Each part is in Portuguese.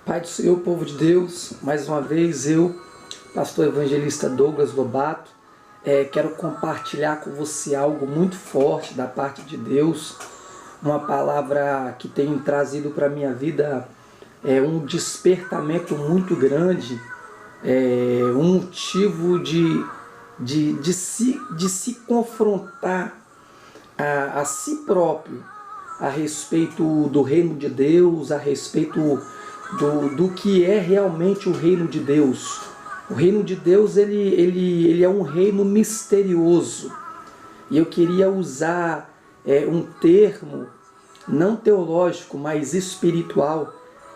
Pai do Senhor, povo de Deus, mais uma vez eu, pastor evangelista Douglas Lobato, quero compartilhar com você algo muito forte da parte de Deus, uma palavra que tem trazido para a minha vida um despertamento muito grande, um motivo de se confrontar a si próprio a respeito do reino de Deus, a respeito do que é realmente o reino de Deus. O reino de Deus ele é um reino misterioso. E eu queria usar um termo não teológico, mas espiritual,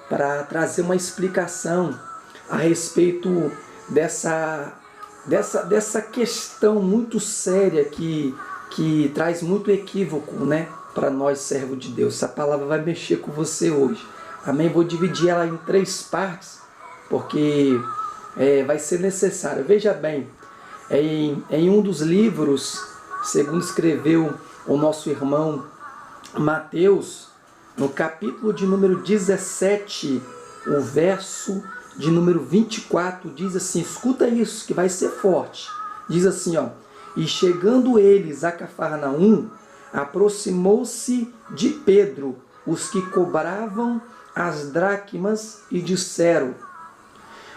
para trazer uma explicação a respeito dessa questão muito séria que traz muito equívoco, né, para nós, servos de Deus. Essa palavra vai mexer com você hoje. Amém? Vou dividir ela em 3 partes, porque vai ser necessário. Veja bem, em um dos livros, segundo escreveu o nosso irmão Mateus, no capítulo de número 17, o verso de número 24, diz assim, escuta isso que vai ser forte. Diz assim, ó: e chegando eles a Cafarnaum, aproximou-se de Pedro os que cobravam as dracmas e disseram: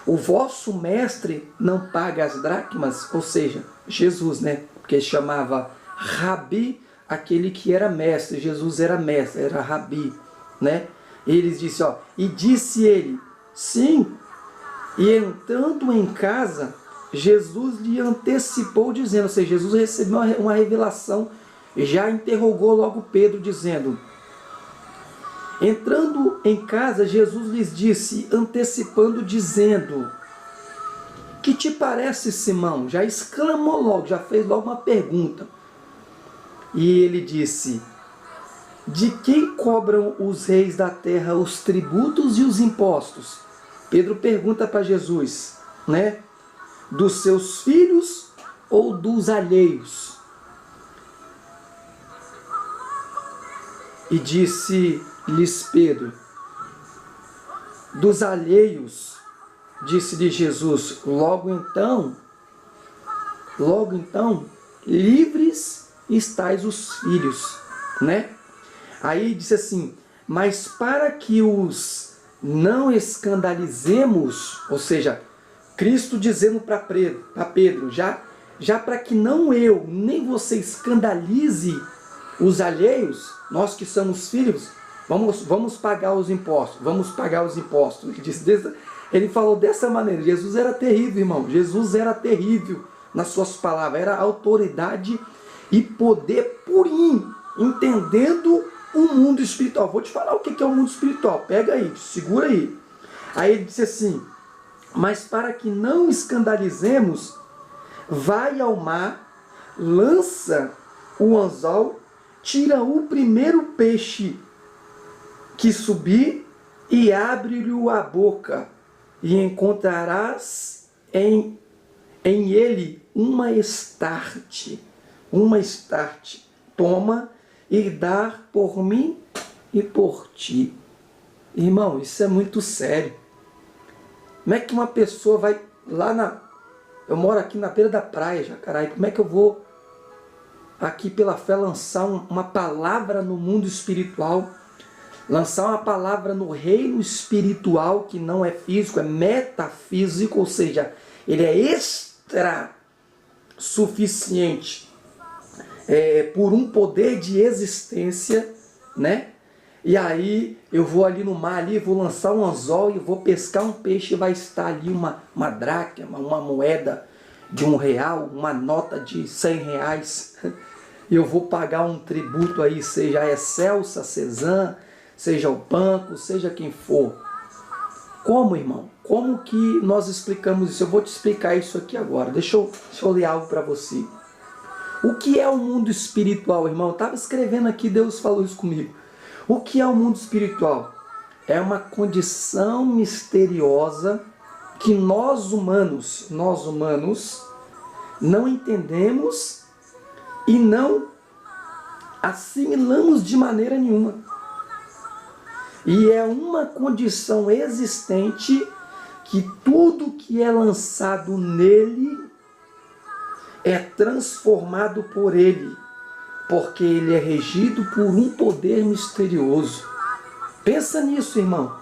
o vosso mestre não paga as dracmas? Ou seja, Jesus, né? Porque ele chamava Rabi aquele que era mestre. Jesus era mestre, era Rabi, né? Eles disseram, ó, e disse ele, sim. E entrando em casa, Jesus lhe antecipou dizendo, ou seja, Jesus recebeu uma revelação, já interrogou logo Pedro dizendo, entrando em casa, Jesus lhes disse, antecipando, dizendo, que te parece, Simão? Já exclamou logo, já fez logo uma pergunta. E ele disse, de quem cobram os reis da terra os tributos e os impostos? Pedro pergunta para Jesus, né? Dos seus filhos ou dos alheios? E disse-lhes Pedro, dos alheios. Disse-lhe Jesus, logo então, livres estais os filhos, né? Aí disse assim, mas para que os não escandalizemos, ou seja, Cristo dizendo para Pedro, já para que não eu, nem você escandalize os alheios, nós que somos filhos, vamos pagar os impostos, Ele falou dessa maneira. Jesus era terrível, irmão. Jesus era terrível nas suas palavras. Era autoridade e poder purinho, entendendo o mundo espiritual. Vou te falar o que é o mundo espiritual. Pega aí, segura aí. Aí ele disse assim, mas para que não escandalizemos, vai ao mar, lança o anzol, tira o primeiro peixe que subir e abre-lhe a boca, e encontrarás em ele uma estarte. Toma e dá por mim e por ti. Irmão, isso é muito sério. Como é que uma pessoa vai lá eu moro aqui na beira da praia, Jacaraí. Como é que eu vou aqui pela fé lançar uma palavra no mundo espiritual? Lançar uma palavra no reino espiritual, que não é físico, é metafísico, ou seja, ele é extra suficiente por um poder de existência, né? E aí eu vou ali no mar, ali, vou lançar um anzol e vou pescar um peixe, e vai estar ali uma dracma, uma moeda de R$1, uma nota de R$100, e eu vou pagar um tributo aí, seja a Excelsa, Cezan, seja o banco, seja quem for. Como, irmão? Como que nós explicamos isso? Eu vou te explicar isso aqui agora. Deixa eu ler algo para você. O que é o mundo espiritual, irmão? Eu estava escrevendo aqui, Deus falou isso comigo. O que é o mundo espiritual? É uma condição misteriosa que nós humanos não entendemos e não assimilamos de maneira nenhuma. E é uma condição existente que tudo que é lançado nele é transformado por ele, porque ele é regido por um poder misterioso. Pensa nisso, irmão.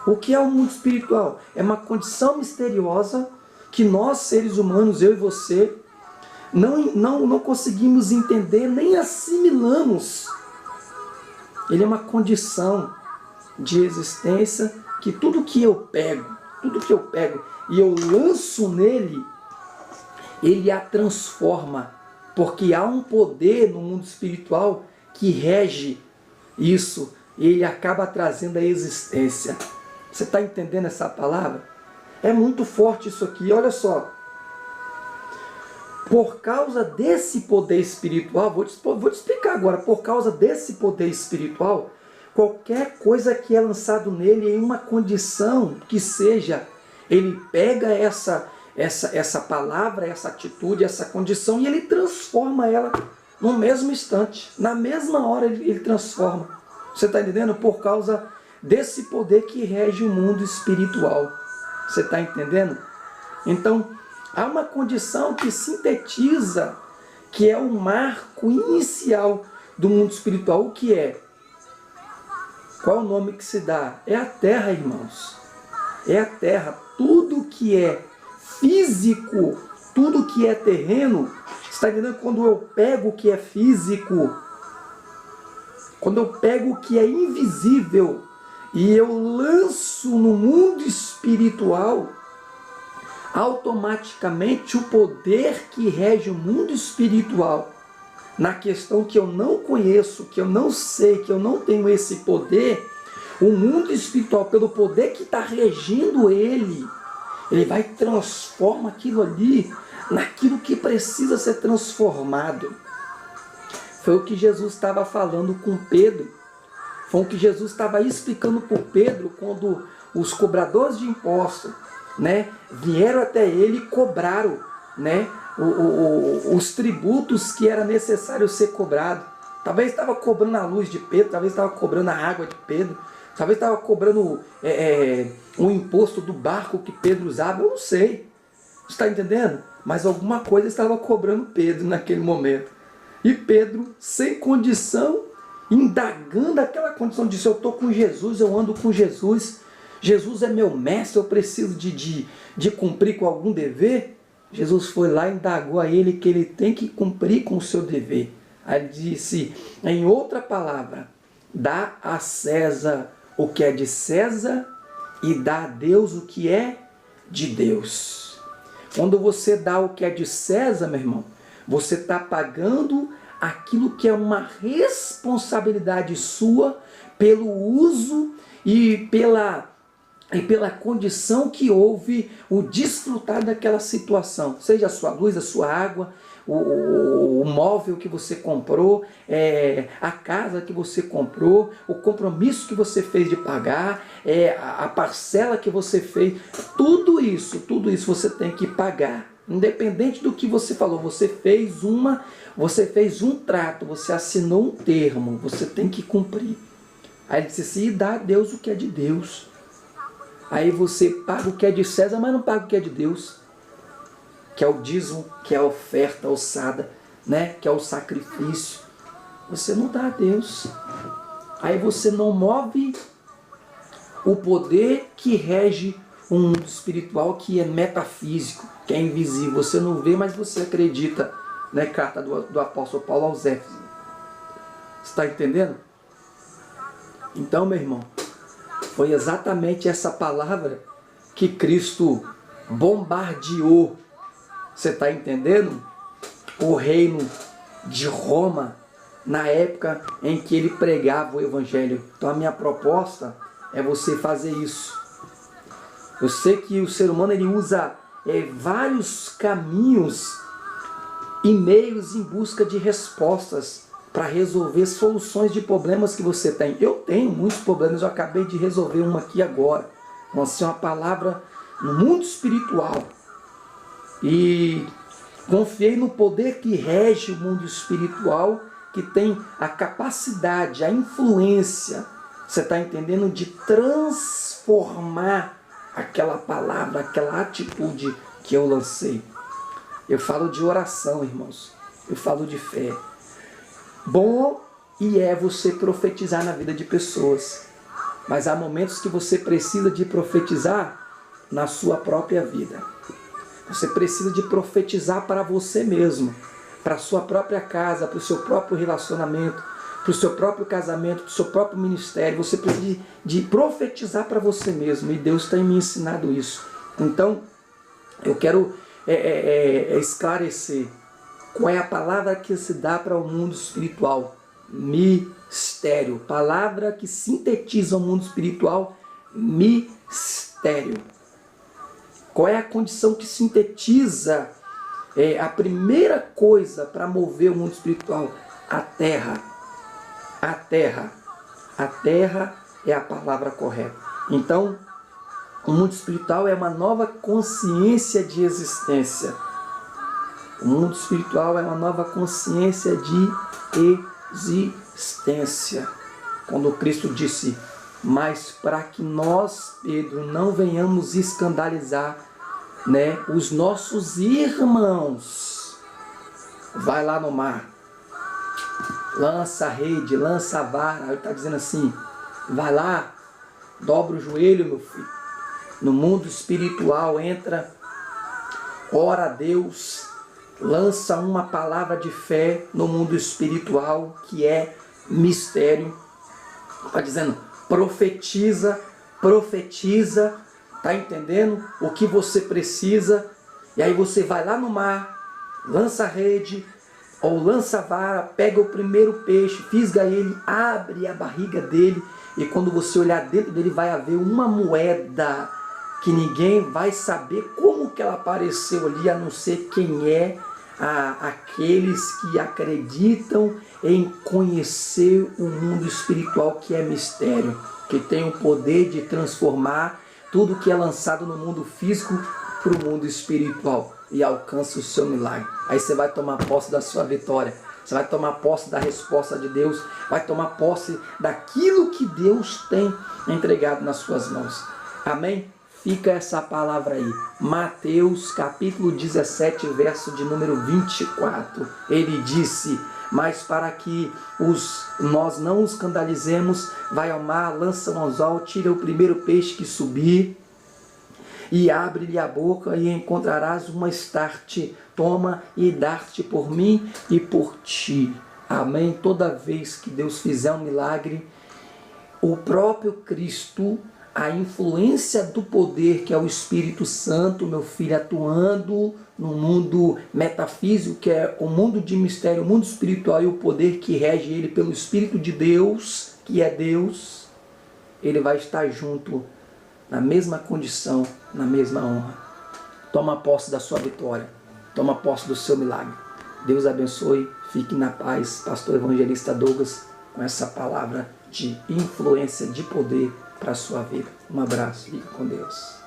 O que é o mundo espiritual? É uma condição misteriosa que nós, seres humanos, eu e você, não conseguimos entender nem assimilamos. Ele é uma condição de existência que tudo que eu pego e eu lanço nele, ele a transforma, porque há um poder no mundo espiritual que rege isso, e ele acaba trazendo a existência. Você está entendendo essa palavra? É muito forte isso aqui, olha só. Por causa desse poder espiritual, vou te explicar agora, por causa desse poder espiritual, qualquer coisa que é lançado nele em uma condição que seja, ele pega essa palavra, essa atitude, essa condição e ele transforma ela no mesmo instante. Na mesma hora ele transforma. Você está entendendo? Por causa desse poder que rege o mundo espiritual. Você está entendendo? Então, há uma condição que sintetiza, que é o marco inicial do mundo espiritual. O que é? Qual é o nome que se dá? É a terra, irmãos. É a terra. Tudo que é físico, tudo que é terreno, está entendendo? Quando eu pego o que é físico, quando eu pego o que é invisível e eu lanço no mundo espiritual, automaticamente o poder que rege o mundo espiritual, na questão que eu não conheço, que eu não sei, que eu não tenho esse poder, o mundo espiritual, pelo poder que está regindo ele vai e transforma aquilo ali naquilo que precisa ser transformado. Foi o que Jesus estava falando com Pedro, foi o que Jesus estava explicando por Pedro quando os cobradores de impostos, né, vieram até ele e cobraram, né, os tributos que era necessário ser cobrado. Talvez estava cobrando a luz de Pedro, talvez estava cobrando a água de Pedro, talvez estava cobrando o imposto do barco que Pedro usava, eu não sei. Está entendendo? Mas alguma coisa estava cobrando Pedro naquele momento. E Pedro, sem condição, indagando aquela condição, disse: eu estou com Jesus, eu ando com Jesus, Jesus é meu mestre, eu preciso de cumprir com algum dever. Jesus foi lá e indagou a ele que ele tem que cumprir com o seu dever. Aí ele disse, em outra palavra, dá a César o que é de César e dá a Deus o que é de Deus. Quando você dá o que é de César, meu irmão, você está pagando aquilo que é uma responsabilidade sua pelo uso e pela condição que houve o desfrutar daquela situação, seja a sua luz, a sua água, o móvel que você comprou, a casa que você comprou, o compromisso que você fez de pagar, a parcela que você fez, tudo isso você tem que pagar. Independente do que você falou, você fez um trato, você assinou um termo, você tem que cumprir. Aí ele disse assim, e dá a Deus o que é de Deus. Aí você paga o que é de César, mas não paga o que é de Deus, que é o dízimo, que é a oferta alçada, né? Que é o sacrifício. Você não dá a Deus. Aí você não move o poder que rege um mundo espiritual, que é metafísico, que é invisível. Você não vê, mas você acredita, né? Carta do apóstolo Paulo aos Éfesos. Você está entendendo? Então, meu irmão, foi exatamente essa palavra que Cristo bombardeou. Você está entendendo? O reino de Roma, na época em que ele pregava o Evangelho. Então a minha proposta é você fazer isso. Eu sei que o ser humano ele usa vários caminhos e meios em busca de respostas para resolver soluções de problemas que você tem. Eu tenho muitos problemas, eu acabei de resolver uma aqui agora. Lancei uma palavra no mundo espiritual. E confiei no poder que rege o mundo espiritual, que tem a capacidade, a influência Você está entendendo? De transformar aquela palavra, aquela atitude que eu lancei. Eu falo de oração, irmãos. Eu falo de fé. Bom e é você profetizar na vida de pessoas. Mas há momentos que você precisa de profetizar na sua própria vida. Você precisa de profetizar para você mesmo, para a sua própria casa, para o seu próprio relacionamento, para o seu próprio casamento, para o seu próprio ministério. Você precisa de profetizar para você mesmo. E Deus tem me ensinado isso. Então, eu quero esclarecer qual é a palavra que se dá para o mundo espiritual. Mistério. Palavra que sintetiza o mundo espiritual. Mistério. Qual é a condição que sintetiza a primeira coisa para mover o mundo espiritual? A terra. A terra. A terra é a palavra correta. Então, o mundo espiritual é uma nova consciência de existência. O mundo espiritual é uma nova consciência de existência. Quando Cristo disse: mas para que nós, Pedro, não venhamos escandalizar, né, os nossos irmãos, vai lá no mar, lança a rede, lança a vara. Ele está dizendo assim: vai lá, dobra o joelho, meu filho. No mundo espiritual, entra, ora a Deus, lança uma palavra de fé no mundo espiritual, que é mistério. Está dizendo: profetiza, profetiza, está entendendo o que você precisa, e aí você vai lá no mar, lança a rede, ou lança a vara, pega o primeiro peixe, fisga ele, abre a barriga dele, e quando você olhar dentro dele vai haver uma moeda, que ninguém vai saber como que ela apareceu ali, a não ser quem é aqueles que acreditam em conhecer o mundo espiritual, que é mistério, que tem o poder de transformar tudo que é lançado no mundo físico para o mundo espiritual e alcança o seu milagre. Aí você vai tomar posse da sua vitória, você vai tomar posse da resposta de Deus, vai tomar posse daquilo que Deus tem entregado nas suas mãos. Amém? Fica essa palavra aí. Mateus capítulo 17, verso de número 24. Ele disse: mas para que nós não os escandalizemos, vai ao mar, lança um anzol, tira o primeiro peixe que subir, e abre-lhe a boca, e encontrarás uma estarte. Toma e dá-te por mim e por ti. Amém? Toda vez que Deus fizer um milagre, o próprio Cristo, a influência do poder, que é o Espírito Santo, meu filho, atuando no mundo metafísico, que é o mundo de mistério, o mundo espiritual, e o poder que rege ele pelo Espírito de Deus, que é Deus, ele vai estar junto, na mesma condição, na mesma honra. Toma posse da sua vitória, toma posse do seu milagre. Deus abençoe, fique na paz. Pastor Evangelista Douglas, com essa palavra de influência, de poder para a sua vida. Um abraço, fique com Deus.